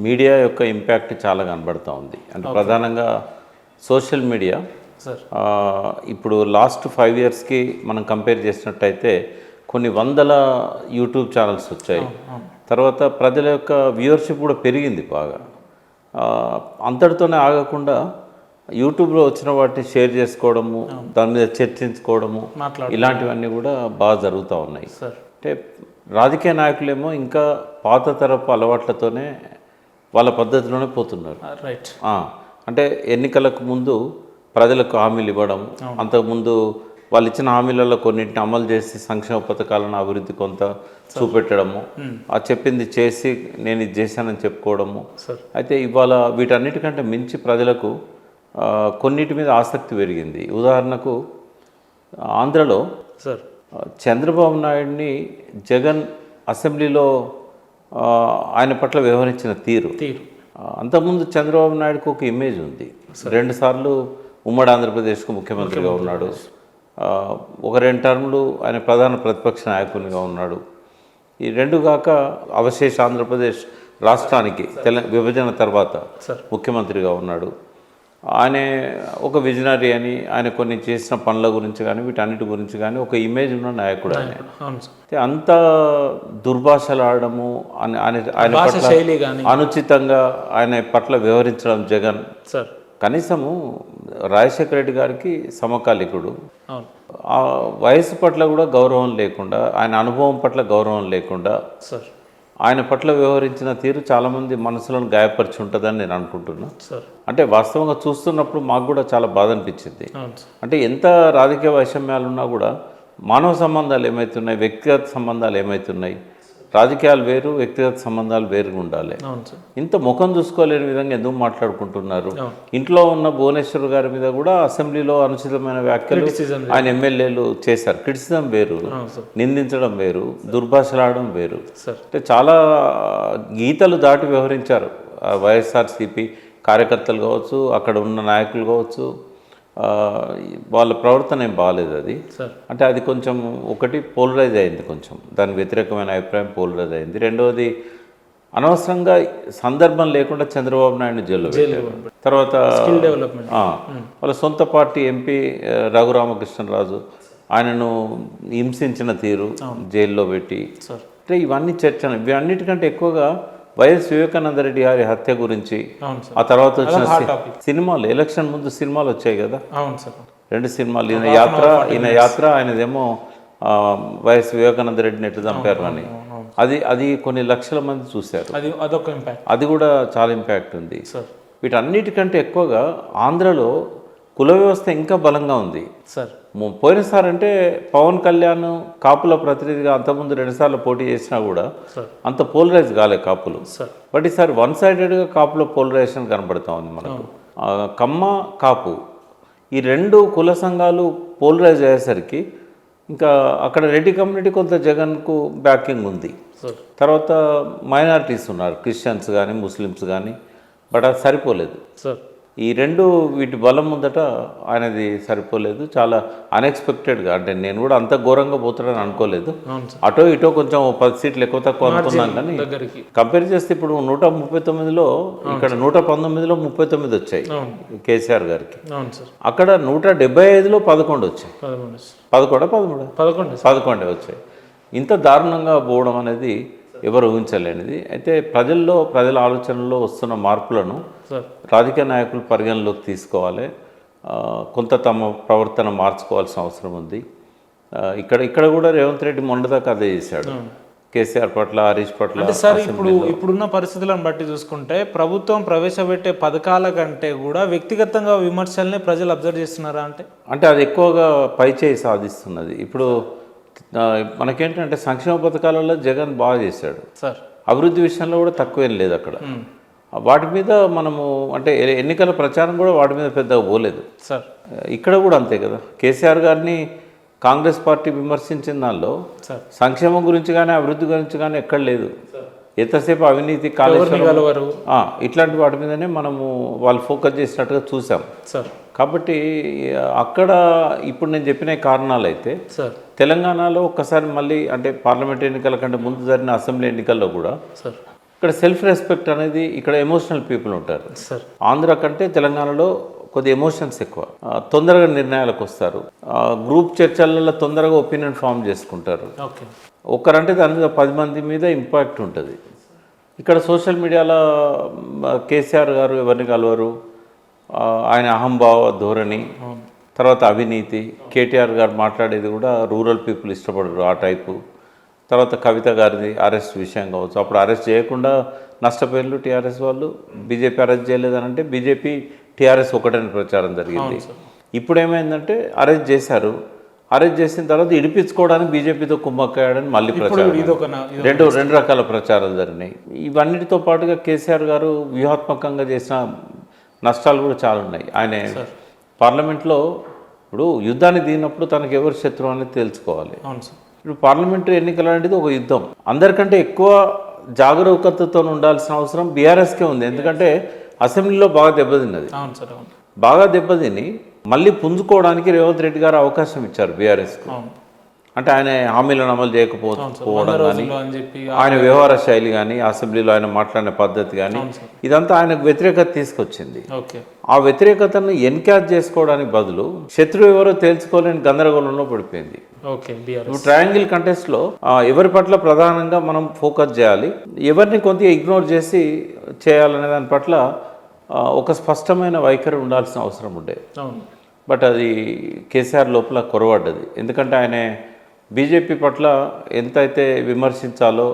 Media యొక్క impact చాలా కనబడుతూ ఉంది. అంటే ప్రధానంగా సోషల్ మీడియా సార్ ఇప్పుడు లాస్ట్ 5 ఇయర్స్కి మనం కంపేర్ చేసినట్టయితే కొన్ని వందల యూట్యూబ్ ఛానల్స్ వచ్చాయి. తర్వాత ప్రజల యొక్క వ్యూవర్షిప్ కూడా పెరిగింది బాగా. అంతటితోనే ఆగకుండా యూట్యూబ్లో వచ్చిన వాటిని షేర్ చేసుకోవడము, దాని మీద చర్చించుకోవడము, ఇలాంటివన్నీ కూడా బాగా జరుగుతూ ఉన్నాయి. అంటే రాజకీయ నాయకులేమో ఇంకా పాత తరపు అలవాట్లతోనే వాళ్ళ పద్ధతిలోనే పోతున్నారు. రైట్. అంటే ఎన్నికలకు ముందు ప్రజలకు హామీలు ఇవ్వడం, అంతకుముందు వాళ్ళు ఇచ్చిన హామీలలో కొన్నింటిని అమలు చేసి సంక్షేమ పథకాలను అభివృద్ధి కొంత చూపెట్టడము, ఆ చెప్పింది చేసి నేను ఇది చేశానని చెప్పుకోవడము. అయితే ఇవాళ వీటన్నిటికంటే మించి ప్రజలకు కొన్నిటి మీద ఆసక్తి పెరిగింది. ఉదాహరణకు ఆంధ్రలో సార్ చంద్రబాబు నాయుడిని జగన్ అసెంబ్లీలో ఆయన పట్ల వ్యవహరించిన తీరు. అంతకుముందు చంద్రబాబు నాయుడుకు ఒక ఇమేజ్ ఉంది. 2 సార్లు ఉమ్మడి ఆంధ్రప్రదేశ్కు ముఖ్యమంత్రిగా ఉన్నాడు. ఒక 2 టర్ములు ఆయన ప్రధాన ప్రతిపక్ష నాయకునిగా ఉన్నాడు. ఈ 2 కాక అవశేష ఆంధ్రప్రదేశ్ రాష్ట్రానికి విభజన తర్వాత ముఖ్యమంత్రిగా ఉన్నాడు. ఆయన ఒక విజనరీ అని, ఆయన కొన్ని చేసిన పనుల గురించి కానీ వీటన్నిటి గురించి కానీ ఒక ఇమేజ్ ఉన్న నాయకుడు ఆయన. అంత దుర్భాషలు ఆడము, ఆయన పట్ల అనుచితంగా ఆయన పట్ల వ్యవహరించడం జగన్ కనీసము రాజశేఖర రెడ్డి గారికి సమకాలికుడు. ఆ వయసు పట్ల కూడా గౌరవం లేకుండా, ఆయన అనుభవం పట్ల గౌరవం లేకుండా ఆయన పట్ల వ్యవహరించిన తీరు చాలామంది మనసులను గాయపరిచి ఉంటుందని నేను అనుకుంటున్నా. అంటే వాస్తవంగా చూస్తున్నప్పుడు మాకు కూడా చాలా బాధ అనిపించింది. అంటే ఎంత రాజకీయ వైషమ్యాలు ఉన్నా కూడా మానవ సంబంధాలు ఏమవుతున్నాయి, వ్యక్తిగత సంబంధాలు ఏమవుతున్నాయి, రాజకీయాలు వేరు, వ్యక్తిగత సంబంధాలు వేరుగా ఉండాలి. ఇంత ముఖం చూసుకోలేని విధంగా ఎందుకు మాట్లాడుకుంటున్నారు? ఇంట్లో ఉన్న భువనేశ్వర్ గారి మీద కూడా అసెంబ్లీలో అనుచితమైన వ్యాఖ్యలు ఆయన ఎమ్మెల్యేలు చేశారు. క్రిటిసిజం వేరు, నిందించడం వేరు, దుర్భాషలాడడం వేరు. అంటే చాలా గీతలు దాటి వ్యవహరించారు వైఎస్ఆర్సీపీ కార్యకర్తలు కావచ్చు, అక్కడ ఉన్న నాయకులు కావచ్చు. వాళ్ళ ప్రవర్తన ఏం బాగాలేదు. అది అంటే అది కొంచెం ఒకటి పోలరైజ్ అయింది, కొంచెం దాని వ్యతిరేకమైన అభిప్రాయం పోలరైజ్ అయింది. రెండవది అనవసరంగా సందర్భం లేకుండా చంద్రబాబు నాయుడు జైల్లో పెట్టారు. తర్వాత వాళ్ళ సొంత పార్టీ ఎంపీ రఘురామకృష్ణరాజు ఆయనను హింసించిన తీరు జైల్లో పెట్టి, అంటే ఇవన్నీ చర్చలు. ఇవన్నిటికంటే ఎక్కువగా వైఎస్ వివేకానంద రెడ్డి గారి హత్య గురించి, ఆ తర్వాత వచ్చిన సినిమాలు, ఎలక్షన్ ముందు సినిమాలు వచ్చాయి కదా, 2 సినిమాలు, ఈయన యాత్ర ఆయనదేమో వైఎస్ వివేకానంద రెడ్డిని ఎట్లా చంపారు అని. అది కొన్ని లక్షల మంది చూశారు. అది కూడా చాలా ఇంపాక్ట్ ఉంది. వీటన్నిటికంటే ఎక్కువగా ఆంధ్రలో కుల వ్యవస్థ ఇంకా బలంగా ఉంది. పోయినసారి అంటే పవన్ కళ్యాణ్ కాపుల ప్రతినిధిగా అంతకుముందు 2 సార్లు పోటీ చేసినా కూడా అంత పోలరైజ్ కాలే కాపులు. బట్ ఈసారి 1 సైడెడ్గా కాపుల పోలరైజేషన్ కనబడుతూ ఉంది మనకు. కమ్మ, కాపు ఈ 2 కుల సంఘాలు పోలరైజ్ అయ్యేసరికి ఇంకా అక్కడ రెడ్డి కమ్యూనిటీ కొంత జగన్కు బ్యాకింగ్ ఉంది. తర్వాత మైనారిటీస్ ఉన్నారు, క్రిస్టియన్స్ కానీ ముస్లిమ్స్ కానీ. బట్ అది సరిపోలేదు. ఈ 2 వీటి బలం ముందట ఆయనది సరిపోలేదు. చాలా అన్ఎక్స్పెక్టెడ్గా, అంటే నేను కూడా అంత ఘోరంగా పోతాడని అనుకోలేదు. అటో ఇటో కొంచెం 10 సీట్లు ఎక్కువ తక్కువ అనుకున్నాను. కానీ కంపేర్ చేస్తే ఇప్పుడు 139లో ఇక్కడ 119లో 39 వచ్చాయి కేసీఆర్ గారికి. అక్కడ 175లో 11 వచ్చాయి. 11 వచ్చాయి. ఇంత దారుణంగా పోవడం అనేది ఎవరు ఊహించలేనిది. అయితే ప్రజల ఆలోచనల్లో వస్తున్న మార్పులను రాజకీయ నాయకులు పరిగణలోకి తీసుకోవాలి. కొంత తమ ప్రవర్తన మార్చుకోవాల్సిన అవసరం ఉంది. ఇక్కడ కూడా రేవంత్ రెడ్డి మొండదాకా అదే చేశాడు, కేసీఆర్ పట్ల, హరీష్ పట్ల. సార్ ఇప్పుడున్న పరిస్థితులను బట్టి చూసుకుంటే ప్రభుత్వం ప్రవేశపెట్టే పథకాల కంటే కూడా వ్యక్తిగతంగా విమర్శల్ని ప్రజలు అబ్జర్వ్ చేస్తున్నారా? అంటే అది ఎక్కువగా పైచేయి సాధిస్తున్నది. ఇప్పుడు మనకేంటంటే సంక్షేమ పథకాలలో జగన్ బాగా చేశాడు. అభివృద్ధి విషయంలో కూడా తక్కువేం లేదు అక్కడ. వాటి మీద మనము అంటే ఎన్నికల ప్రచారం కూడా వాటి మీద పెద్దగా పోలేదు. ఇక్కడ కూడా అంతే కదా. కేసీఆర్ గారిని కాంగ్రెస్ పార్టీ విమర్శించిన దానిలో సంక్షేమం గురించి కానీ అభివృద్ధి గురించి కానీ ఎక్కడ లేదు. ఎంతసేపు అవినీతి, కాళేశ్వరం ఇట్లాంటి వాటి మీదనే మనము వాళ్ళు ఫోకస్ చేసినట్టుగా చూసాం. కాబట్టి అక్కడ ఇప్పుడు నేను చెప్పిన కారణాలు అయితే తెలంగాణలో ఒక్కసారి మళ్ళీ అంటే పార్లమెంట్ ఎన్నికల కంటే ముందు జరిగిన అసెంబ్లీ ఎన్నికల్లో కూడా ఇక్కడ సెల్ఫ్ రెస్పెక్ట్ అనేది ఇక్కడ ఎమోషనల్ పీపుల్ ఉంటారు. సార్ ఆంధ్ర కంటే తెలంగాణలో కొద్ది ఎమోషన్స్ ఎక్కువ, తొందరగా నిర్ణయాలకు వస్తారు, గ్రూప్ చర్చలలో తొందరగా ఒపీనియన్ ఫామ్ చేసుకుంటారు. ఓకే ఒక్కరంటే దాని మీద 10 మంది మీద ఇంపాక్ట్ ఉంటుంది. ఇక్కడ సోషల్ మీడియాలో కేసీఆర్ గారు ఎవరిని కలవరు, ఆయన అహంభావ ధోరణి, తర్వాత అవినీతి, కేటీఆర్ గారు మాట్లాడేది కూడా రూరల్ పీపుల్ ఇష్టపడరు ఆ టైపు. తర్వాత కవిత గారిది అరెస్ట్ విషయం కావచ్చు, అప్పుడు అరెస్ట్ చేయకుండా నష్టపోయిన టీఆర్ఎస్ వాళ్ళు, బీజేపీ అరెస్ట్ చేయలేదని అంటే బీజేపీ టీఆర్ఎస్ ఒకటని ప్రచారం జరిగింది. ఇప్పుడు ఏమైందంటే అరెస్ట్ చేశారు, అరెస్ట్ చేసిన తర్వాత ఇడిపించుకోవడానికి బీజేపీతో కుమ్మక్కయ్యాడని మళ్ళీ ప్రచారం, రెండు రకాల ప్రచారాలు జరిగినాయి. ఇవన్నిటితో పాటుగా కేసీఆర్ గారు వ్యూహాత్మకంగా చేసిన నష్టాలు కూడా చాలా ఉన్నాయి. ఆయన పార్లమెంట్లో ఇప్పుడు యుద్ధాన్ని దిగినప్పుడు తనకు ఎవరు శత్రువు అనేది తెలుసుకోవాలి. ఇప్పుడు పార్లమెంటరీ ఎన్నికలు అనేది ఒక యుద్ధం. అందరికంటే ఎక్కువ జాగరూకతతో ఉండాల్సిన అవసరం బీఆర్ఎస్కే ఉంది. ఎందుకంటే అసెంబ్లీలో బాగా దెబ్బతిన్నది. బాగా దెబ్బతిని మళ్ళీ పుంజుకోవడానికి రేవంత్ రెడ్డి గారు అవకాశం ఇచ్చారు బీఆర్ఎస్కు. అంటే ఆయన హామీలను అమలు చేయకపోవడం కానీ, ఆయన వ్యవహార శైలి కానీ, అసెంబ్లీలో ఆయన మాట్లాడిన పద్ధతి కానీ, ఇదంతా ఆయనకు వ్యతిరేకత తీసుకొచ్చింది. ఆ వ్యతిరేకతను ఎన్క్యాచ్ చేసుకోవడానికి బదులు శత్రువు ఎవరో తేల్చుకోలేని గందరగోళంలో పడిపోయింది. ఇప్పుడు ట్రయాంగిల్ కంటెస్ట్లో ఎవరి పట్ల ప్రధానంగా మనం ఫోకస్ చేయాలి, ఎవరిని కొద్దిగా ఇగ్నోర్ చేసి చేయాలనే దాని పట్ల ఒక స్పష్టమైన వైఖరి ఉండాల్సిన అవసరం ఉండే. బట్ అది కేసీఆర్ లోపల కొరవడ్డది. ఎందుకంటే ఆయన బీజేపీ పట్ల ఎంతైతే విమర్శించాలో,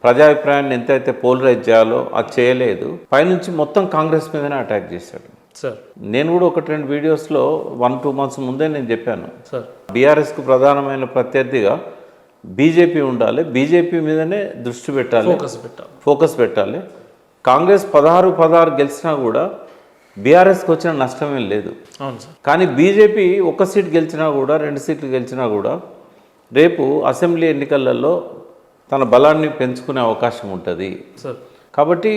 ప్రజాభిప్రాయాన్ని ఎంతైతే పోలరైజ్ చేయాలో అది చేయలేదు. పైనుంచి మొత్తం కాంగ్రెస్ మీదనే అటాక్ చేశాడు. నేను కూడా 1-2 వీడియోస్లో 1-2 మంత్స్ ముందే నేను చెప్పాను, బీఆర్ఎస్కు ప్రధానమైన ప్రత్యర్థిగా బీజేపీ ఉండాలి, బీజేపీ మీదనే దృష్టి పెట్టాలి, ఫోకస్ పెట్టాలి. కాంగ్రెస్ 16 గెలిచినా కూడా బీఆర్ఎస్కి వచ్చిన నష్టమేం లేదు. కానీ బీజేపీ 1 సీట్ గెలిచినా కూడా, 2 సీట్లు గెలిచినా కూడా రేపు అసెంబ్లీ ఎన్నికలలో తన బలాన్ని పెంచుకునే అవకాశం ఉంటుంది. కాబట్టి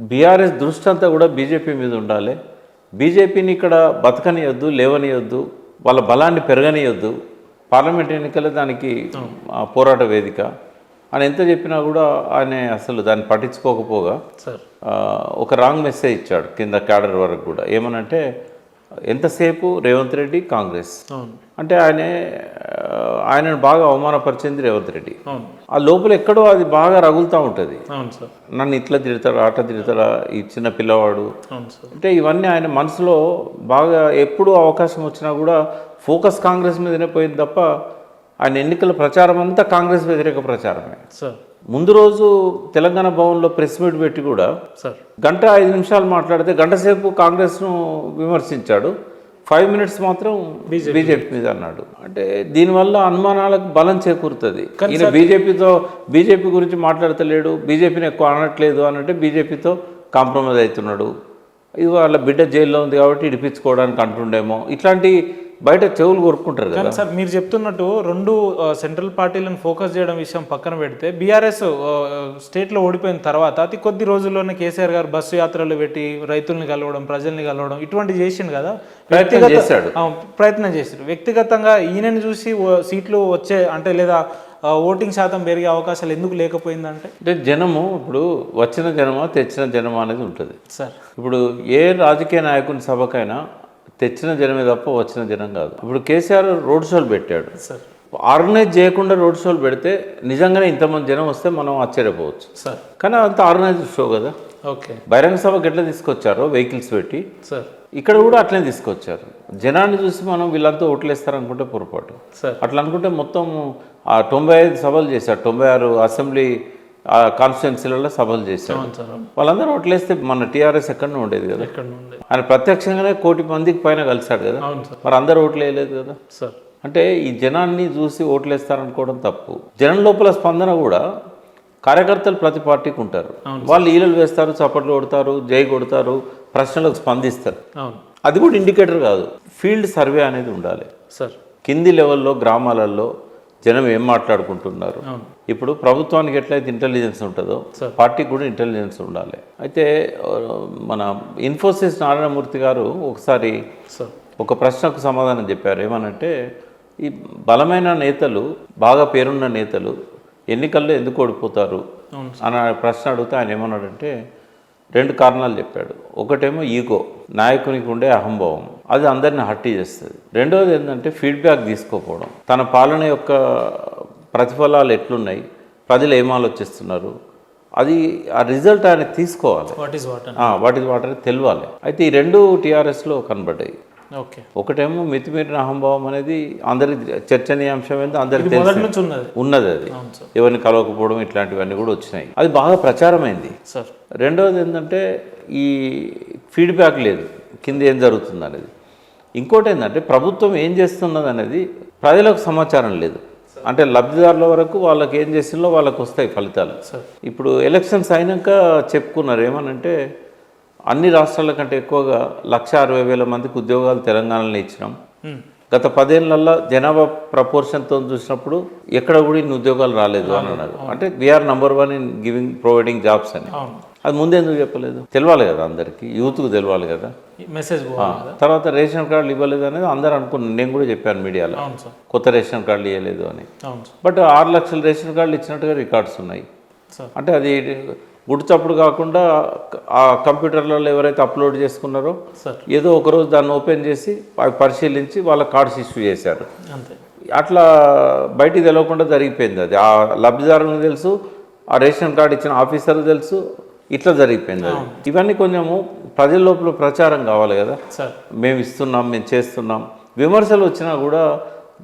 బీఆర్ఎస్ దృష్టి అంతా కూడా బీజేపీ మీద ఉండాలి. బీజేపీని ఇక్కడ బతకనియొద్దు, లేవనియొద్దు, వాళ్ళ బలాన్ని పెరగనియొద్దు. పార్లమెంట్ ఎన్నికలే దానికి పోరాట వేదిక అని ఎంత చెప్పినా కూడా ఆయన అసలు దాన్ని పట్టించుకోకపోగా ఒక రాంగ్ మెసేజ్ ఇచ్చాడు కింద క్యాడర్ వరకు కూడా. ఏమనంటే ఎంతసేపు రేవంత్ రెడ్డి కాంగ్రెస్ అంటే ఆయనను బాగా అవమానపరిచింది రేవంత్ రెడ్డి. ఆ లోపల ఎక్కడో అది బాగా రగులుతూ ఉంటుంది. నన్ను ఇట్లా తిడతాడా, అట్లా తిడతాడా ఈ చిన్న పిల్లవాడు అంటే ఇవన్నీ ఆయన మనసులో బాగా ఎప్పుడు అవకాశం వచ్చినా కూడా ఫోకస్ కాంగ్రెస్ మీదనే పోయింది తప్ప ఆయన ఎన్నికల ప్రచారం అంతా కాంగ్రెస్ వ్యతిరేక ప్రచారమే. ముందు రోజు తెలంగాణ భవన్లో ప్రెస్ మీట్ పెట్టి కూడా 1-5 నిమిషాలు మాట్లాడితే 1 గంట సేపు కాంగ్రెస్ను విమర్శించాడు, 5 మినిట్స్ మాత్రం బీజేపీ మీద అన్నాడు. అంటే దీనివల్ల అనుమానాలకు బలం చేకూరుతుంది. ఈయన బీజేపీ గురించి మాట్లాడతలేడు, బీజేపీని ఎక్కువ అనట్లేదు అనంటే బీజేపీతో కాంప్రమైజ్ అవుతున్నాడు. ఇది వాళ్ళ బిడ్డ జైల్లో ఉంది కాబట్టి ఇడిపించుకోవడానికి అంటుండేమో, ఇట్లాంటి బయట చెవులు కొరుక్కుంటారు కదా. సార్ మీరు చెప్తున్నట్టు 2 సెంట్రల్ పార్టీలను ఫోకస్ చేయడం విషయం పక్కన పెడితే, బీఆర్ఎస్ స్టేట్లో ఓడిపోయిన తర్వాత అతి కొద్ది రోజుల్లోనే కేసీఆర్ గారు బస్సు యాత్రలు పెట్టి రైతుల్ని కలవడం, ప్రజల్ని కలవడం ఇటువంటి చేసిండు కదా, ప్రయత్నం చేశారు. వ్యక్తిగతంగా ఈయనని చూసి సీట్లు వచ్చే అంటే లేదా ఓటింగ్ శాతం పెరిగే అవకాశాలు ఎందుకు లేకపోయిందంటే, జనము ఇప్పుడు వచ్చిన జనమా తెచ్చిన జనమా అనేది ఉంటుంది సార్. ఇప్పుడు ఏ రాజకీయ నాయకుని సభకైనా తెచ్చిన జనమే తప్ప వచ్చిన జనం కాదు. ఇప్పుడు కేసీఆర్ రోడ్ షోలు పెట్టాడు, ఆర్గనైజ్ చేయకుండా రోడ్ షోలు పెడితే నిజంగానే ఇంతమంది జనం వస్తే మనం ఆశ్చర్యపోవచ్చు సార్. కానీ అంత ఆర్గనైజ్డ్ షో కదా. బహిరంగ సభకు ఎట్లా తీసుకొచ్చారో వెహికల్స్ పెట్టి ఇక్కడ కూడా అట్లనే తీసుకొచ్చారు. జనాన్ని చూసి మనం వీళ్ళంతా ఓట్లేస్తారనుకుంటే పొరపాటు. అట్లా అనుకుంటే మొత్తం 95 సభలు చేశారు, 96 అసెంబ్లీ కాన్స్టిట్యున్సీలలో సభలు చేశారు. వాళ్ళందరూ ఓట్లేస్తే మన టీఆర్ఎస్ ఎక్కడనే ఉండేది కదా. ఆయన ప్రత్యక్షంగానే 1 కోటి మందికి పైన కలిశాడు కదా, మరి అందరూ ఓట్లు వేయలేదు కదా. అంటే ఈ జనాన్ని చూసి ఓట్లేస్తారనుకోవడం తప్పు. జనం లోపల స్పందన కూడా కార్యకర్తలు ప్రతి పార్టీకి ఉంటారు. వాళ్ళు ఈలలు వేస్తారు, చప్పట్లు కొడతారు, జై కొడతారు, ప్రశ్నలకు స్పందిస్తారు. అది కూడా ఇండికేటర్ కాదు. ఫీల్డ్ సర్వే అనేది ఉండాలి సార్. కింది లెవెల్లో గ్రామాలలో జనం ఏం మాట్లాడుకుంటున్నారు. ఇప్పుడు ప్రభుత్వానికి ఎట్లయితే ఇంటెలిజెన్స్ ఉంటుందో పార్టీకి కూడా ఇంటెలిజెన్స్ ఉండాలి. అయితే మన ఇన్ఫోసిస్ నారాయణమూర్తి గారు ఒకసారి ఒక ప్రశ్నకు సమాధానం చెప్పారు. ఏమనంటే ఈ బలమైన నేతలు, బాగా పేరున్న నేతలు ఎన్నికల్లో ఎందుకు ఓడిపోతారు అవును అని ప్రశ్న అడిగితే ఆయన ఏమన్నాడంటే 2 కారణాలు చెప్పాడు. ఒకటేమో ఈగో, నాయకునికి ఉండే అహంభావం, అది అందరిని హర్ట్ చేస్తుంది. రెండవది ఏంటంటే ఫీడ్బ్యాక్ తీసుకోకపోవడం, తన పాలన యొక్క ప్రతిఫలాలు ఎట్లున్నాయి, ప్రజలు ఏం ఆలోచిస్తున్నారు, అది ఆ రిజల్ట్ ఆయన తీసుకోవాలి. What is what what is what అనేది తెలియాలి. అయితే ఈ 2 టీఆర్ఎస్లో కనబడ్డాయి. ఓకే ఒకటేమో మితిమీరిన అహంభావం అనేది అందరికి చర్చనీయాంశమైంది, అందరికి మొదటి తెలిసి నుంచి ఉన్నది. ఉన్నది. అది అవును సార్. ఎవరిని కలవకపోవడం ఇట్లాంటివన్నీ కూడా వచ్చినాయి. అది బాగా ప్రచారమైంది. సార్ రెండవది ఏంటంటే ఈ ఫీడ్బ్యాక్ లేదు, కింద ఏం జరుగుతుంది అనేది. ఇంకోటి ఏంటంటే ప్రభుత్వం ఏం చేస్తున్నది అనేది ప్రజలకు సమాచారం లేదు. అంటే లబ్ధిదారుల వరకు వాళ్ళకి ఏం చేసిందో వాళ్ళకి వస్తాయి ఫలితాలు. సార్ ఇప్పుడు ఎలక్షన్స్ అయినాక చెప్పుకున్నారు ఏమనంటే అన్ని రాష్ట్రాల కంటే ఎక్కువగా 1,60,000 మందికి ఉద్యోగాలు తెలంగాణలో ఇచ్చినాం. గత 10 ఏళ్లలో జనాభా ప్రపోర్షన్తో చూసినప్పుడు ఎక్కడ కూడా ఇన్ని ఉద్యోగాలు రాలేదు అని అన్నారు. అంటే we're number 1 in providing jobs అని. అవును అది ముందే ఎందుకు చెప్పలేదు? తెలియాలి కదా అందరికీ, యూత్కు తెలియాలి కదా. మెసేజ్ తర్వాత రేషన్ కార్డులు ఇవ్వలేదు అనేది అందరూ అనుకున్నాను, నేను కూడా చెప్పాను మీడియాలో, అవును సార్ కొత్త రేషన్ కార్డులు ఇవ్వలేదు అని. అవును సార్ బట్ 6 లక్షల రేషన్ కార్డులు ఇచ్చినట్టుగా రికార్డ్స్ ఉన్నాయి. సార్ అంటే అది గుడిచప్పుడు కాకుండా ఆ కంప్యూటర్లలో ఎవరైతే అప్లోడ్ చేసుకున్నారో సార్ ఏదో ఒకరోజు దాన్ని ఓపెన్ చేసి అవి పరిశీలించి వాళ్ళ కార్డ్స్ ఇష్యూ చేశారు. అంతే అట్లా బయటికి తెలియకుండా జరిగిపోయింది. అది ఆ లబ్ధిదారులకు తెలుసు, ఆ రేషన్ కార్డు ఇచ్చిన ఆఫీసర్కి తెలుసు, ఇట్లా జరిగిపోయింది. అది ఇవన్నీ కొంచెము ప్రజల లోపల ప్రచారం కావాలి కదా. సార్ మేము ఇస్తున్నాం, మేము చేస్తున్నాం. విమర్శలు వచ్చినా కూడా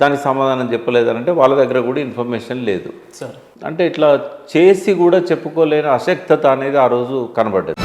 దానికి సమాధానం చెప్పలేదనంటే వాళ్ళ దగ్గర కూడా ఇన్ఫర్మేషన్ లేదు. సార్ అంటే ఇట్లా చేసి కూడా చెప్పుకోలేని అశక్తత అనేది ఆ రోజు కనబడ్డది.